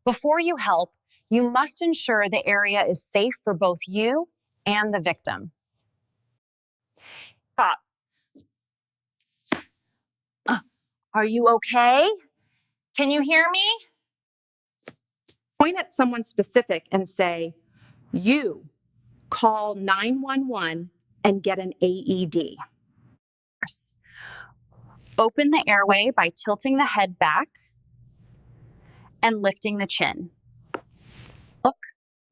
Before you help, you must ensure the area is safe for both you and the victim. Stop. Are you okay? Can you hear me? Point at someone specific and say, you call 911 and get an AED. Open the airway by tilting the head back and lifting the chin. Look,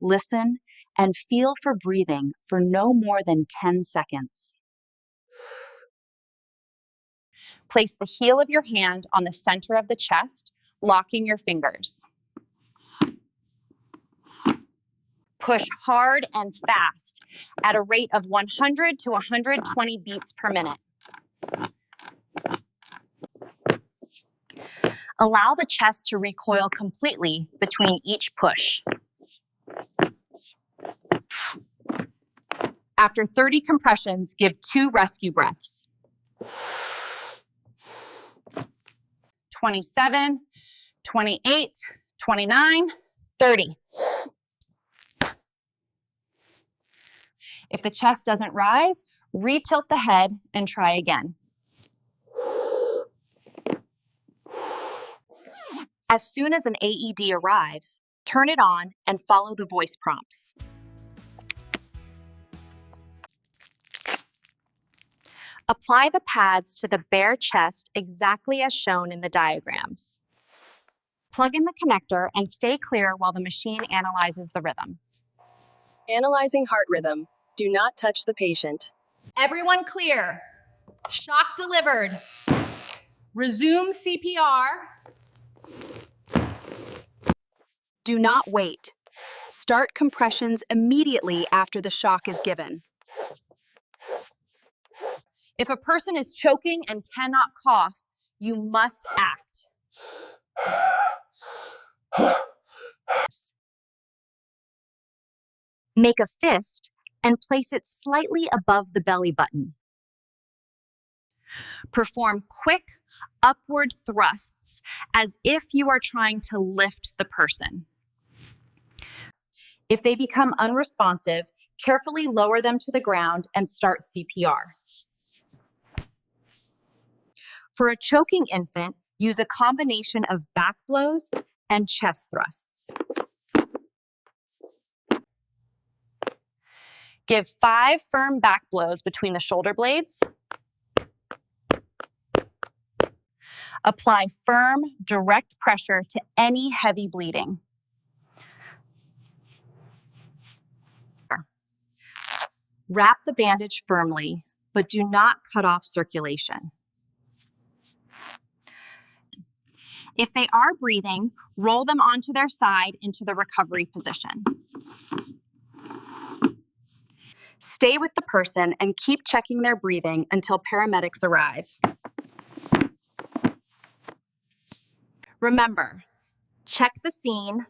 listen, and feel for breathing for no more than 10 seconds. Place the heel of your hand on the center of the chest, locking your fingers. Push hard and fast at a rate of 100 to 120 beats per minute. Allow the chest to recoil completely between each push. After 30 compressions, give 2 rescue breaths. 27, 28, 29, 30. If the chest doesn't rise, retilt the head and try again. As soon as an AED arrives, turn it on and follow the voice prompts. Apply the pads to the bare chest exactly as shown in the diagrams. Plug in the connector and stay clear while the machine analyzes the rhythm. Analyzing heart rhythm. Do not touch the patient. Everyone clear. Shock delivered. Resume CPR. Do not wait. Start compressions immediately after the shock is given. If a person is choking and cannot cough, you must act. Make a fist and place it slightly above the belly button. Perform quick upward thrusts as if you are trying to lift the person. If they become unresponsive, carefully lower them to the ground and start CPR. For a choking infant, use a combination of back blows and chest thrusts. Give 5 firm back blows between the shoulder blades. Apply firm, direct pressure to any heavy bleeding. Wrap the bandage firmly, but do not cut off circulation. If they are breathing, roll them onto their side into the recovery position. Stay with the person and keep checking their breathing until paramedics arrive. Remember, check the scene,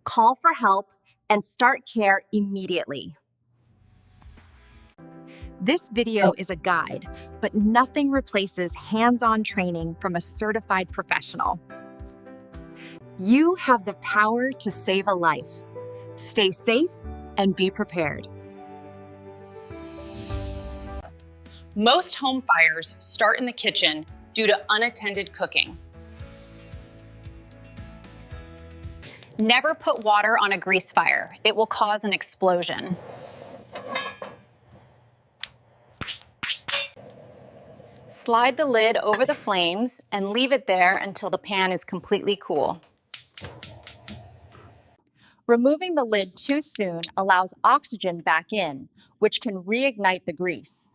call for help, and start care immediately. This video is a guide, but nothing replaces hands-on training from a certified professional. You have the power to save a life. Stay safe and be prepared. Most home fires start in the kitchen due to unattended cooking. Never put water on a grease fire. It will cause an explosion. Slide the lid over the flames and leave it there until the pan is completely cool. Removing the lid too soon allows oxygen back in, which can reignite the grease.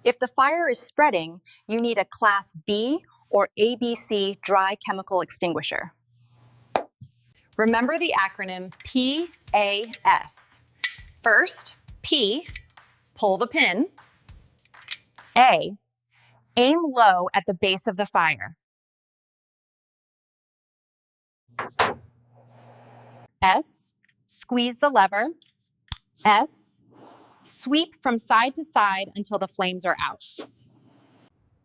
If the fire is spreading, you need a Class B or ABC dry chemical extinguisher. Remember the acronym PAS. First, P, pull the pin. A, aim low at the base of the fire. S, squeeze the lever. S, sweep from side to side until the flames are out.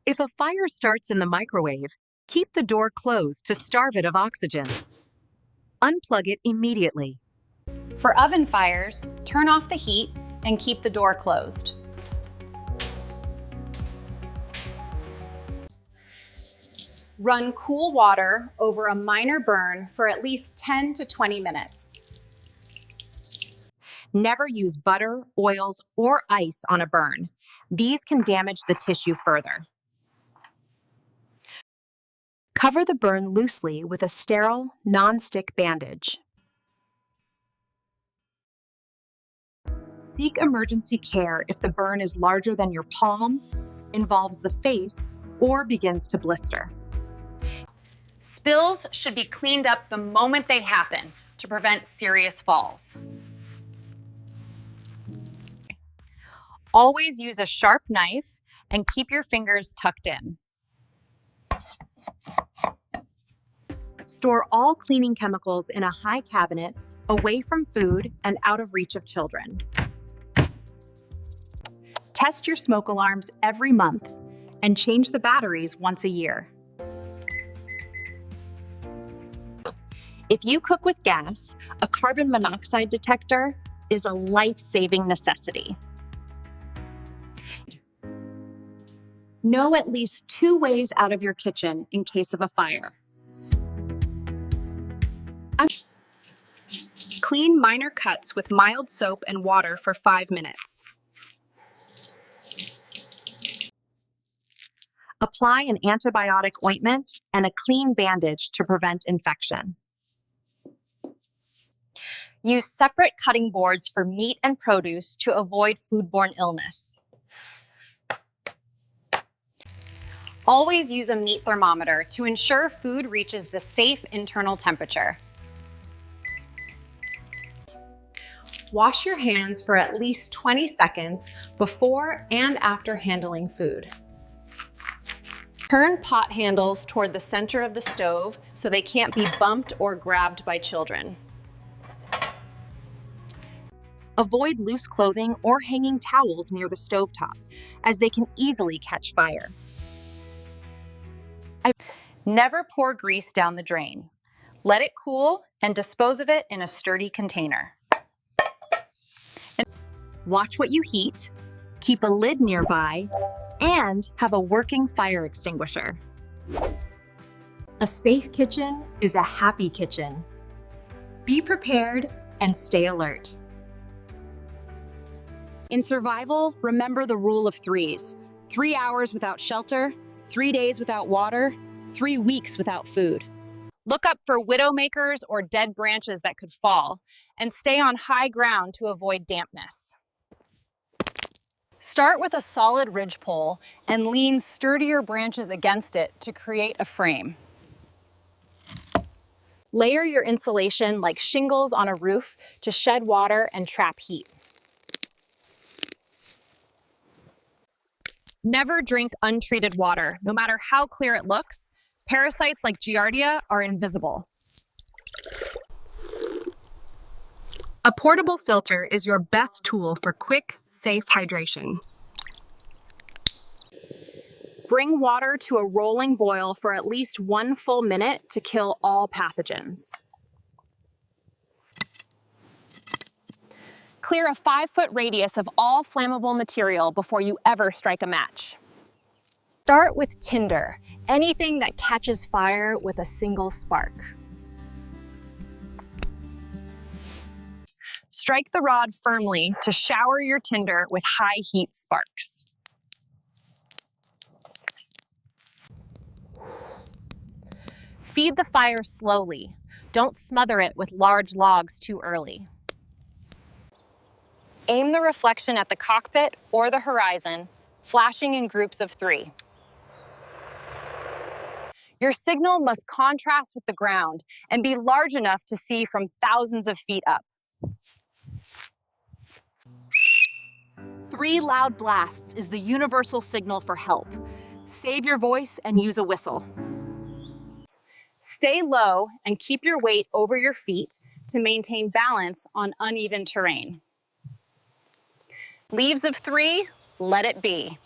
If a fire starts in the microwave, Keep the door closed to starve it of oxygen. Unplug it immediately. For oven fires, turn off the heat and keep the door closed. Run cool water over a minor burn for at least 10 to 20 minutes. Never use butter, oils, or ice on a burn. These can damage the tissue further. Cover the burn loosely with a sterile, non-stick bandage. Seek emergency care if the burn is larger than your palm, involves the face, or begins to blister. Spills should be cleaned up the moment they happen to prevent serious falls. Always use a sharp knife and keep your fingers tucked in. Store all cleaning chemicals in a high cabinet, away from food and out of reach of children. Test your smoke alarms every month and change the batteries once a year. If you cook with gas, a carbon monoxide detector is a life-saving necessity. Know at least 2 ways out of your kitchen in case of a fire. Clean minor cuts with mild soap and water for 5 minutes. Apply an antibiotic ointment and a clean bandage to prevent infection. Use separate cutting boards for meat and produce to avoid foodborne illness. Always use a meat thermometer to ensure food reaches the safe internal temperature. Wash your hands for at least 20 seconds before and after handling food. Turn pot handles toward the center of the stove so they can't be bumped or grabbed by children. Avoid loose clothing or hanging towels near the stovetop, as they can easily catch fire. Never pour grease down the drain. Let it cool and dispose of it in a sturdy container. Watch what you heat, keep a lid nearby, and have a working fire extinguisher. A safe kitchen is a happy kitchen. Be prepared and stay alert. In survival, remember the rule of 3s. 3 hours without shelter, 3 days without water, 3 weeks without food. Look up for widowmakers or dead branches that could fall, and stay on high ground to avoid dampness. Start with a solid ridgepole and lean sturdier branches against it to create a frame. Layer your insulation like shingles on a roof to shed water and trap heat. Never drink untreated water, no matter how clear it looks. Parasites like Giardia are invisible. A portable filter is your best tool for quick, safe hydration. Bring water to a rolling boil for at least 1 full minute to kill all pathogens. Clear a 5-foot radius of all flammable material before you ever strike a match. Start with tinder, anything that catches fire with a single spark. Strike the rod firmly to shower your tinder with high heat sparks. Feed the fire slowly. Don't smother it with large logs too early. Aim the reflection at the cockpit or the horizon, flashing in groups of 3. Your signal must contrast with the ground and be large enough to see from thousands of feet up. 3 loud blasts is the universal signal for help. Save your voice and use a whistle. Stay low and keep your weight over your feet to maintain balance on uneven terrain. Leaves of 3, let it be.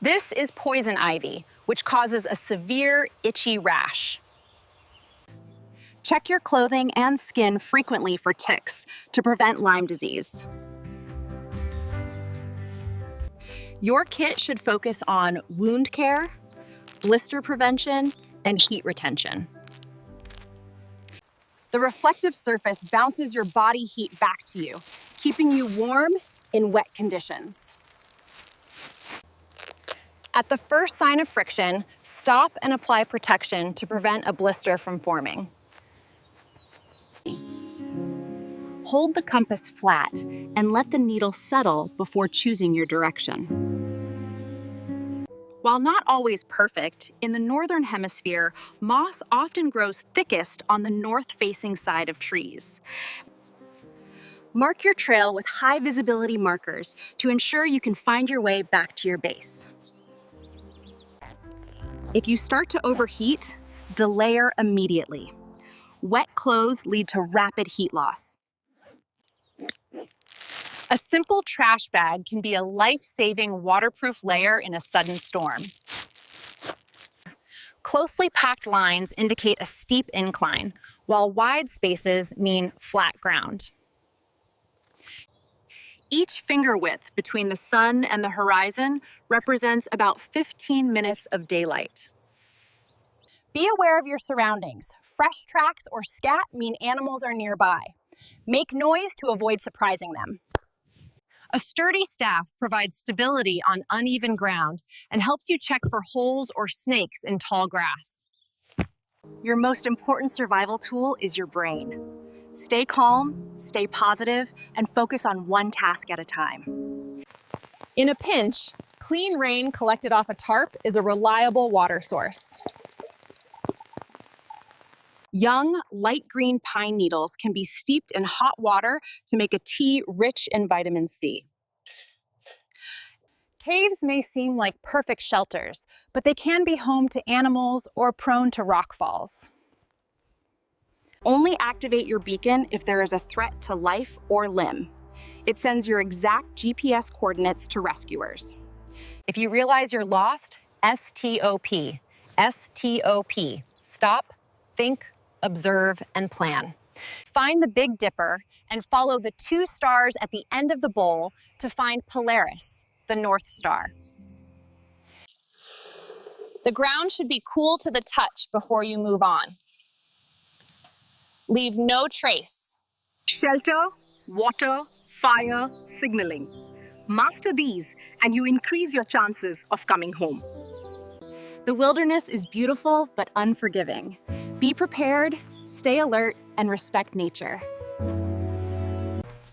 This is poison ivy, which causes a severe itchy rash. Check your clothing and skin frequently for ticks to prevent Lyme disease. Your kit should focus on wound care, blister prevention, and heat retention. The reflective surface bounces your body heat back to you, keeping you warm in wet conditions. At the first sign of friction, stop and apply protection to prevent a blister from forming. Hold the compass flat and let the needle settle before choosing your direction. While not always perfect, in the northern hemisphere, moss often grows thickest on the north-facing side of trees. Mark your trail with high visibility markers to ensure you can find your way back to your base. If you start to overheat, delayer immediately. Wet clothes lead to rapid heat loss. A simple trash bag can be a life-saving waterproof layer in a sudden storm. Closely packed lines indicate a steep incline, while wide spaces mean flat ground. Each finger width between the sun and the horizon represents about 15 minutes of daylight. Be aware of your surroundings. Fresh tracks or scat mean animals are nearby. Make noise to avoid surprising them. A sturdy staff provides stability on uneven ground and helps you check for holes or snakes in tall grass. Your most important survival tool is your brain. Stay calm, stay positive, and focus on one task at a time. In a pinch, clean rain collected off a tarp is a reliable water source. Young, light green pine needles can be steeped in hot water to make a tea rich in vitamin C. Caves may seem like perfect shelters, but they can be home to animals or prone to rock falls. Only activate your beacon if there is a threat to life or limb. It sends your exact GPS coordinates to rescuers. If you realize you're lost, STOP. STOP. Stop, think, observe, and plan. Find the Big Dipper and follow the 2 stars at the end of the bowl to find Polaris, the North Star. The ground should be cool to the touch before you move on. Leave no trace. Shelter, water, fire, signaling. Master these and you increase your chances of coming home. The wilderness is beautiful but unforgiving. Be prepared, stay alert, and respect nature.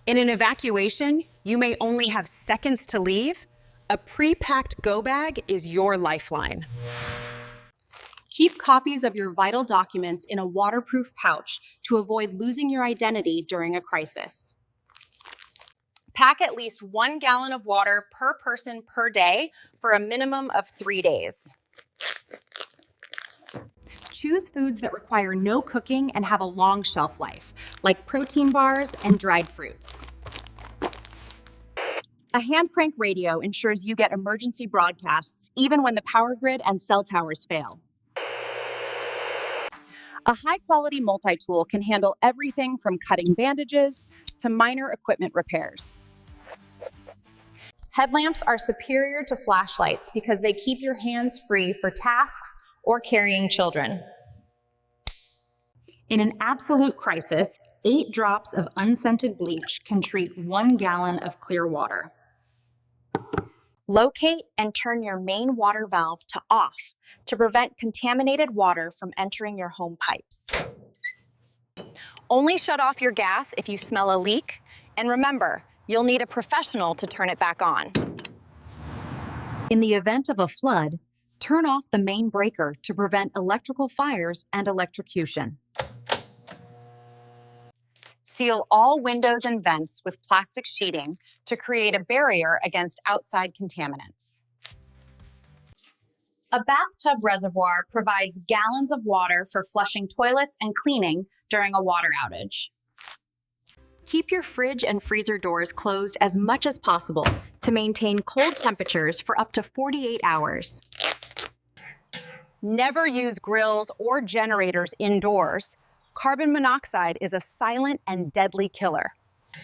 In an evacuation, you may only have seconds to leave. A pre-packed go bag is your lifeline. Keep copies of your vital documents in a waterproof pouch to avoid losing your identity during a crisis. Pack at least 1 gallon of water per person per day for a minimum of 3 days. Choose foods that require no cooking and have a long shelf life, like protein bars and dried fruits. A hand crank radio ensures you get emergency broadcasts even when the power grid and cell towers fail. A high-quality multi-tool can handle everything from cutting bandages to minor equipment repairs. Headlamps are superior to flashlights because they keep your hands free for tasks or carrying children. In an absolute crisis, 8 drops of unscented bleach can treat 1 gallon of clear water. Locate and turn your main water valve to off to prevent contaminated water from entering your home pipes. Only shut off your gas if you smell a leak, and remember, you'll need a professional to turn it back on. In the event of a flood, turn off the main breaker to prevent electrical fires and electrocution. Seal all windows and vents with plastic sheeting to create a barrier against outside contaminants. A bathtub reservoir provides gallons of water for flushing toilets and cleaning during a water outage. Keep your fridge and freezer doors closed as much as possible to maintain cold temperatures for up to 48 hours. Never use grills or generators indoors. Carbon monoxide is a silent and deadly killer.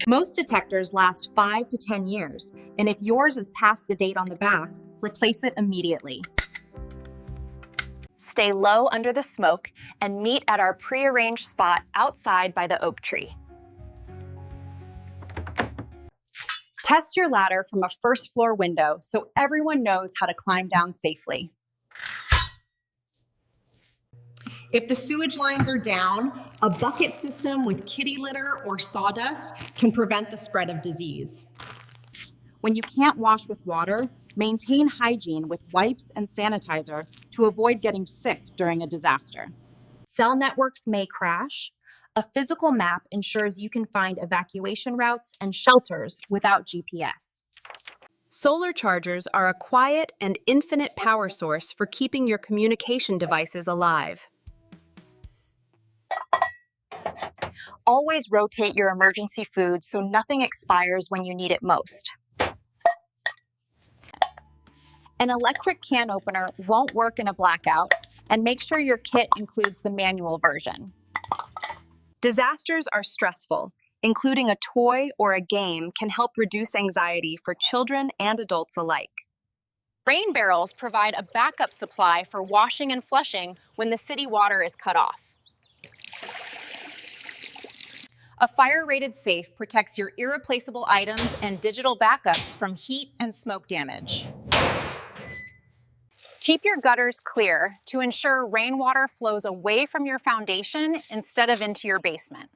Most detectors last 5 to 10 years, and if yours is past the date on the back, replace it immediately. Stay low under the smoke and meet at our prearranged spot outside by the oak tree. Test your ladder from a first floor window so everyone knows how to climb down safely. If the sewage lines are down, a bucket system with kitty litter or sawdust can prevent the spread of disease. When you can't wash with water, maintain hygiene with wipes and sanitizer to avoid getting sick during a disaster. Cell networks may crash. A physical map ensures you can find evacuation routes and shelters without GPS. Solar chargers are a quiet and infinite power source for keeping your communication devices alive. Always rotate your emergency food so nothing expires when you need it most. An electric can opener won't work in a blackout, and make sure your kit includes the manual version. Disasters are stressful. Including a toy or a game can help reduce anxiety for children and adults alike. Rain barrels provide a backup supply for washing and flushing when the city water is cut off. A fire-rated safe protects your irreplaceable items and digital backups from heat and smoke damage. Keep your gutters clear to ensure rainwater flows away from your foundation instead of into your basement.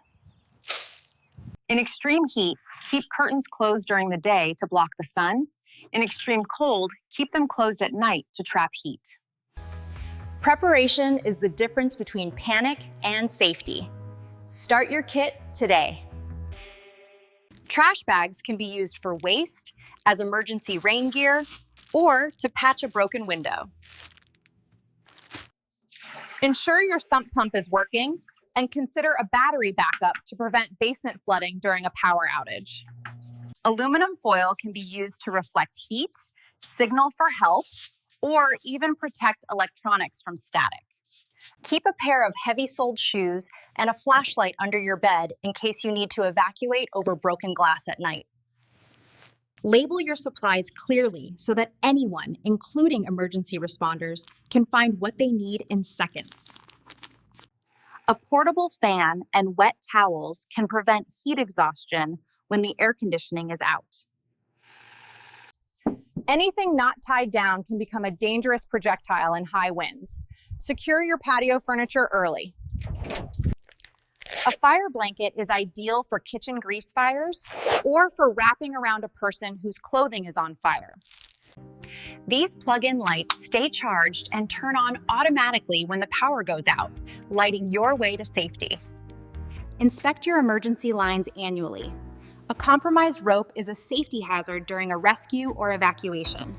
In extreme heat, keep curtains closed during the day to block the sun. In extreme cold, keep them closed at night to trap heat. Preparation is the difference between panic and safety. Start your kit today. Trash bags can be used for waste, as emergency rain gear, or to patch a broken window. Ensure your sump pump is working and consider a battery backup to prevent basement flooding during a power outage. Aluminum foil can be used to reflect heat, signal for help, or even protect electronics from static. Keep a pair of heavy-soled shoes and a flashlight under your bed in case you need to evacuate over broken glass at night. Label your supplies clearly so that anyone, including emergency responders, can find what they need in seconds. A portable fan and wet towels can prevent heat exhaustion when the air conditioning is out. Anything not tied down can become a dangerous projectile in high winds. Secure your patio furniture early. A fire blanket is ideal for kitchen grease fires or for wrapping around a person whose clothing is on fire. These plug-in lights stay charged and turn on automatically when the power goes out, lighting your way to safety. Inspect your emergency lines annually. A compromised rope is a safety hazard during a rescue or evacuation.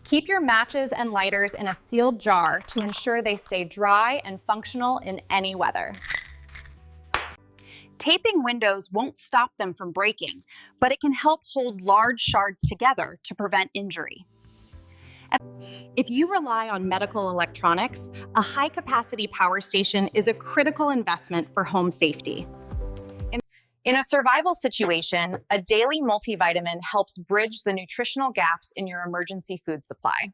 Keep your matches and lighters in a sealed jar to ensure they stay dry and functional in any weather. Taping windows won't stop them from breaking, but it can help hold large shards together to prevent injury. If you rely on medical electronics, a high-capacity power station is a critical investment for home safety. In a survival situation, a daily multivitamin helps bridge the nutritional gaps in your emergency food supply.